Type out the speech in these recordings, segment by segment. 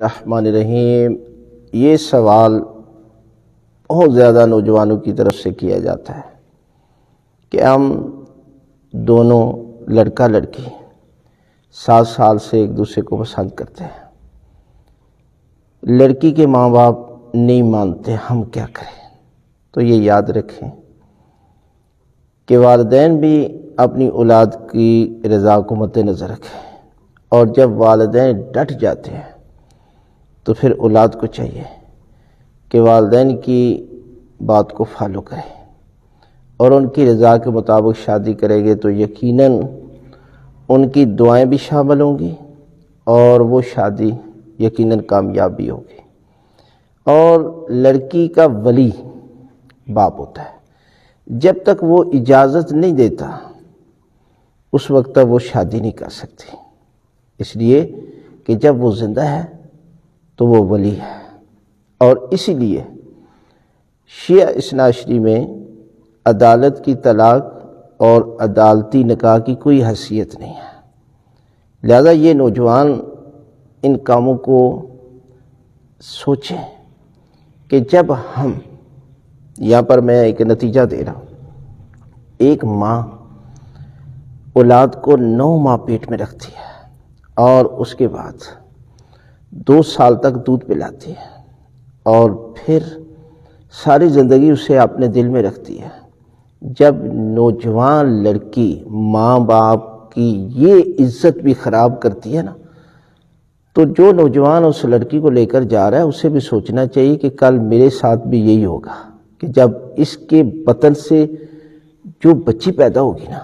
الرحمن الرحیم، یہ سوال بہت زیادہ نوجوانوں کی طرف سے کیا جاتا ہے کہ ہم دونوں لڑکا لڑکی 7 سال سے ایک دوسرے کو پسند کرتے ہیں، لڑکی کے ماں باپ نہیں مانتے، ہم کیا کریں؟ تو یہ یاد رکھیں کہ والدین بھی اپنی اولاد کی رضا کو مد نظر رکھیں، اور جب والدین ڈٹ جاتے ہیں تو پھر اولاد کو چاہیے کہ والدین کی بات کو فالو کرے اور ان کی رضا کے مطابق شادی کرے گے تو یقیناً ان کی دعائیں بھی شامل ہوں گی اور وہ شادی یقیناً کامیاب بھی ہوگی۔ اور لڑکی کا ولی باپ ہوتا ہے، جب تک وہ اجازت نہیں دیتا اس وقت تک وہ شادی نہیں کر سکتی، اس لیے کہ جب وہ زندہ ہے تو وہ ولی ہے۔ اور اسی لیے شیعہ اثنا عشری میں عدالت کی طلاق اور عدالتی نکاح کی کوئی حیثیت نہیں ہے، لہذا یہ نوجوان ان کاموں کو سوچیں کہ جب ہم یہاں پر میں ایک نتیجہ دے رہا ہوں، ایک ماں اولاد کو 9 ماہ پیٹ میں رکھتی ہے اور اس کے بعد 2 سال تک دودھ پلاتی ہے اور پھر ساری زندگی اسے اپنے دل میں رکھتی ہے۔ جب نوجوان لڑکی ماں باپ کی یہ عزت بھی خراب کرتی ہے نا، تو جو نوجوان اس لڑکی کو لے کر جا رہا ہے اسے بھی سوچنا چاہیے کہ کل میرے ساتھ بھی یہی ہوگا کہ جب اس کے بطن سے جو بچی پیدا ہوگی نا،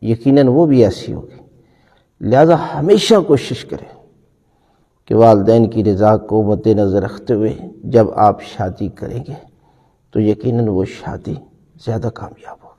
یقیناً وہ بھی ایسی ہوگی۔ لہذا ہمیشہ کوشش کریں کہ والدین کی رضا کو مد نظر رکھتے ہوئے جب آپ شادی کریں گے تو یقیناً وہ شادی زیادہ کامیاب ہوگی۔